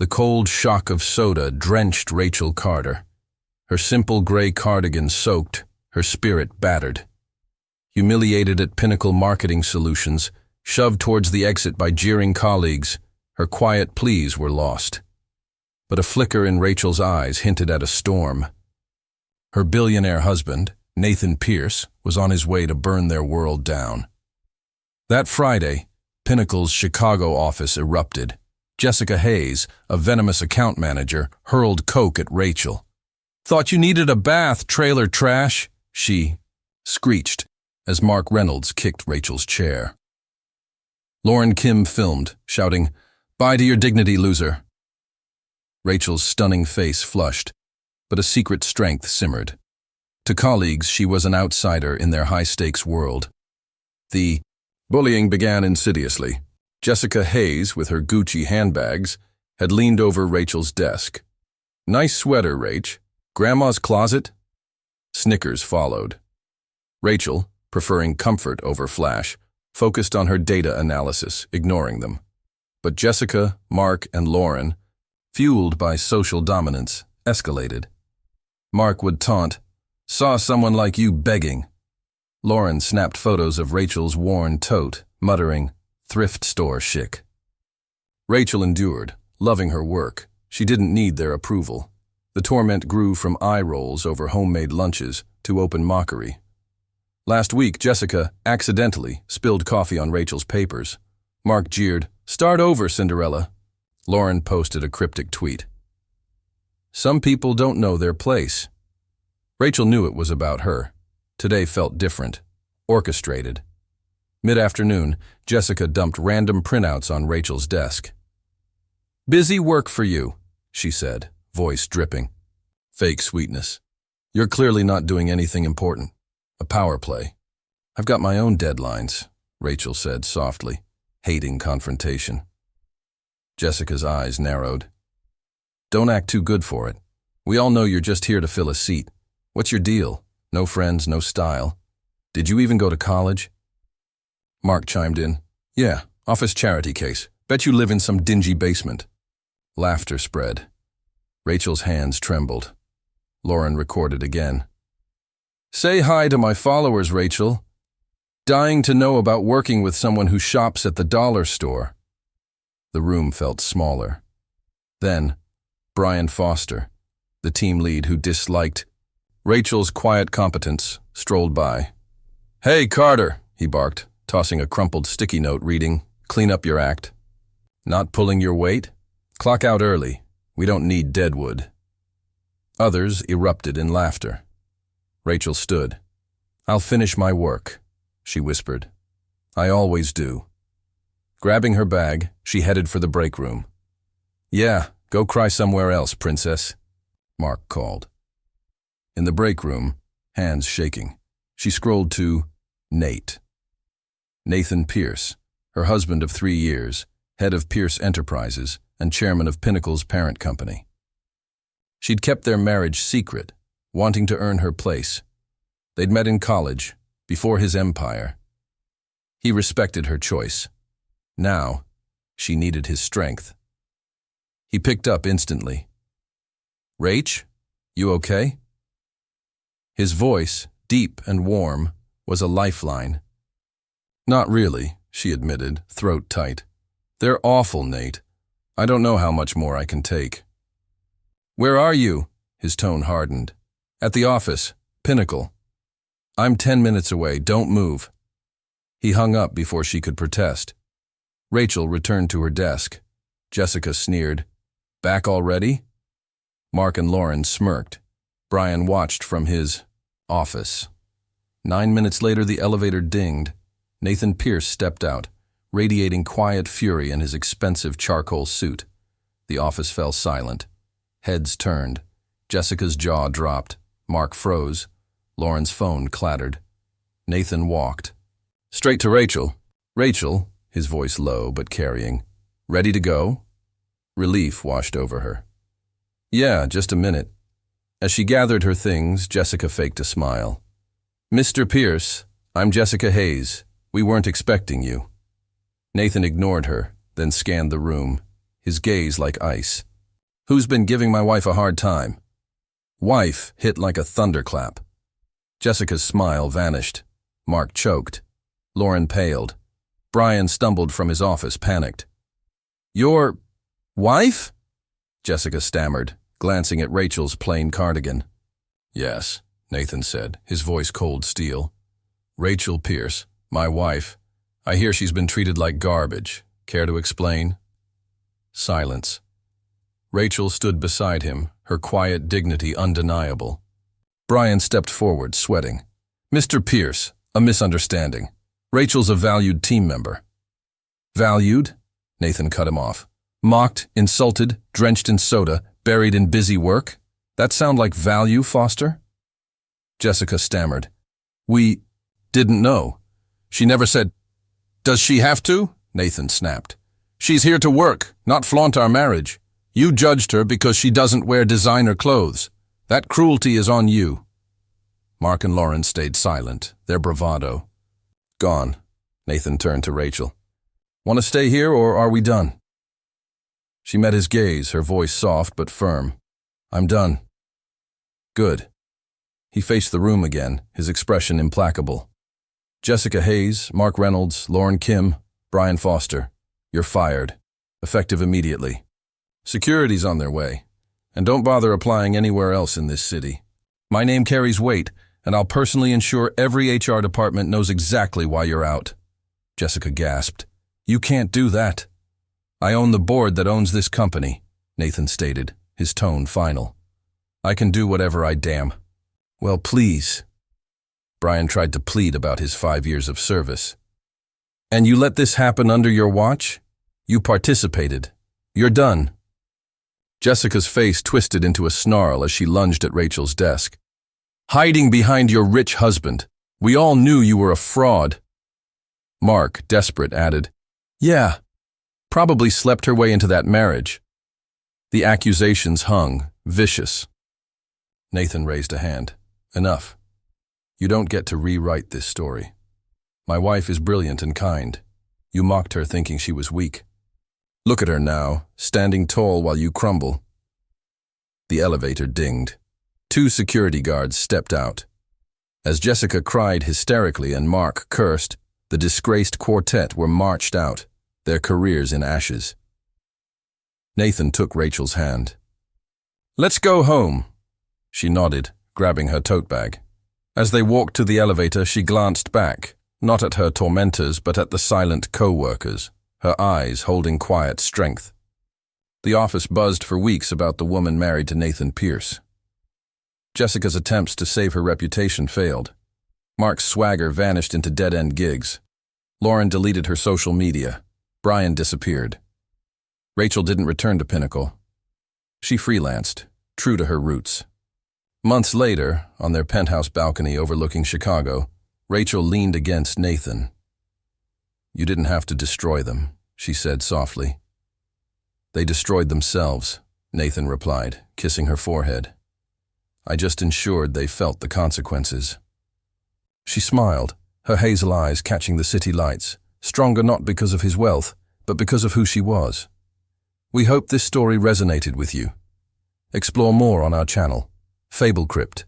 The cold shock of soda drenched Rachel Carter. Her simple gray cardigan soaked, her spirit battered. Humiliated at Pinnacle Marketing Solutions, shoved towards the exit by jeering colleagues, her quiet pleas were lost. But a flicker in Rachel's eyes hinted at a storm. Her billionaire husband, Nathan Pierce, was on his way to burn their world down. That Friday, Pinnacle's Chicago office erupted. Jessica Hayes, a venomous account manager, hurled coke at Rachel. "Thought you needed a bath, trailer trash," she screeched as Mark Reynolds kicked Rachel's chair. Lauren Kim filmed, shouting, "Bye to your dignity, loser." Rachel's stunning face flushed, but a secret strength simmered. To colleagues, she was an outsider in their high-stakes world. The bullying began insidiously. Jessica Hayes, with her Gucci handbags, had leaned over Rachel's desk. "Nice sweater, Rach. Grandma's closet?" Snickers followed. Rachel, preferring comfort over flash, focused on her data analysis, ignoring them. But Jessica, Mark, and Lauren, fueled by social dominance, escalated. Mark would taunt, "Saw someone like you begging." Lauren snapped photos of Rachel's worn tote, muttering, "Thrift store chic." Rachel endured, loving her work. She didn't need their approval. The torment grew from eye rolls over homemade lunches to open mockery. Last week, Jessica accidentally spilled coffee on Rachel's papers. Mark jeered, "Start over, Cinderella." Lauren posted a cryptic tweet. Some people don't know their place. Rachel knew it was about her. Today felt different, orchestrated. Mid-afternoon, Jessica dumped random printouts on Rachel's desk. "Busy work for you," she said, voice dripping. Fake sweetness. "You're clearly not doing anything important. A power play." "I've got my own deadlines," Rachel said softly, hating confrontation. Jessica's eyes narrowed. "Don't act too good for it. We all know you're just here to fill a seat. What's your deal? No friends, no style. Did you even go to college?" Mark chimed in. "Yeah, office charity case. Bet you live in some dingy basement." Laughter spread. Rachel's hands trembled. Lauren recorded again. "Say hi to my followers, Rachel. Dying to know about working with someone who shops at the dollar store." The room felt smaller. Then, Brian Foster, the team lead who disliked Rachel's quiet competence, strolled by. "Hey, Carter," he barked, tossing a crumpled sticky note reading, "Clean up your act." "Not pulling your weight? Clock out early. We don't need deadwood." Others erupted in laughter. Rachel stood. "I'll finish my work," she whispered. "I always do." Grabbing her bag, she headed for the break room. "Yeah, go cry somewhere else, princess," Mark called. In the break room, hands shaking, she scrolled to Nate. Nathan Pierce, her husband of 3 years, head of Pierce Enterprises and chairman of Pinnacle's parent company. She'd kept their marriage secret, wanting to earn her place. They'd met in college, before his empire. He respected her choice. Now, she needed his strength. He picked up instantly. "Rach, you okay?" His voice, deep and warm, was a lifeline. "Not really," she admitted, throat tight. "They're awful, Nate. I don't know how much more I can take." "Where are you?" His tone hardened. "At the office. Pinnacle." "I'm 10 minutes away. Don't move." He hung up before she could protest. Rachel returned to her desk. Jessica sneered. "Back already?" Mark and Lauren smirked. Brian watched from his office. 9 minutes later, the elevator dinged. Nathan Pierce stepped out, radiating quiet fury in his expensive charcoal suit. The office fell silent. Heads turned. Jessica's jaw dropped. Mark froze. Lauren's phone clattered. Nathan walked. Straight to Rachel. "Rachel," his voice low but carrying. "Ready to go?" Relief washed over her. "Yeah, just a minute." As she gathered her things, Jessica faked a smile. "Mr. Pierce, I'm Jessica Hayes. We weren't expecting you." Nathan ignored her, then scanned the room, his gaze like ice. Who's been giving my wife a hard time? Wife hit like a thunderclap. Jessica's smile vanished. Mark choked. Lauren paled. Brian stumbled from his office, panicked. Your wife? Jessica stammered, glancing at Rachel's plain cardigan. Yes, Nathan said, his voice cold steel. Rachel Pierce, my wife. I hear she's been treated like garbage. Care to explain? Silence. Rachel stood beside him, her quiet dignity undeniable. Brian stepped forward, sweating. Mr. Pierce, a misunderstanding. Rachel's a valued team member. Valued? Nathan cut him off. Mocked, insulted, drenched in soda, buried in busy work? That sound like value, Foster? Jessica stammered. We didn't know. She never said. Does she have to? Nathan snapped. She's here to work, not flaunt our marriage. You judged her because she doesn't wear designer clothes. That cruelty is on you. Mark and Lauren stayed silent, their bravado gone. Nathan turned to Rachel. Want to stay here or are we done? She met his gaze, her voice soft but firm. I'm done. Good. He faced the room again, his expression implacable. Jessica Hayes, Mark Reynolds, Lauren Kim, Brian Foster. You're fired. Effective immediately. Security's on their way. And don't bother applying anywhere else in this city. My name carries weight, and I'll personally ensure every HR department knows exactly why you're out. Jessica gasped. You can't do that. I own the board that owns this company, Nathan stated, his tone final. I can do whatever I damn. Well, please. Brian tried to plead about his 5 years of service. And you let this happen under your watch? You participated. You're done. Jessica's face twisted into a snarl as she lunged at Rachel's desk. Hiding behind your rich husband. We all knew you were a fraud. Mark, desperate, added, Yeah, probably slept her way into that marriage. The accusations hung, vicious. Nathan raised a hand. Enough. You don't get to rewrite this story. My wife is brilliant and kind. You mocked her thinking she was weak. Look at her now, standing tall while you crumble. The elevator dinged. 2 security guards stepped out. As Jessica cried hysterically and Mark cursed, the disgraced quartet were marched out, their careers in ashes. Nathan took Rachel's hand. Let's go home. She nodded, grabbing her tote bag. As they walked to the elevator, she glanced back, not at her tormentors but at the silent co-workers, her eyes holding quiet strength. The office buzzed for weeks about the woman married to Nathan Pierce. Jessica's attempts to save her reputation failed. Mark's swagger vanished into dead-end gigs. Lauren deleted her social media. Brian disappeared. Rachel didn't return to Pinnacle. She freelanced, true to her roots. Months later, on their penthouse balcony overlooking Chicago, Rachel leaned against Nathan. You didn't have to destroy them, she said softly. They destroyed themselves, Nathan replied, kissing her forehead. I just ensured they felt the consequences. She smiled, her hazel eyes catching the city lights, stronger not because of his wealth, but because of who she was. We hope this story resonated with you. Explore more on our channel, Fable Crypt.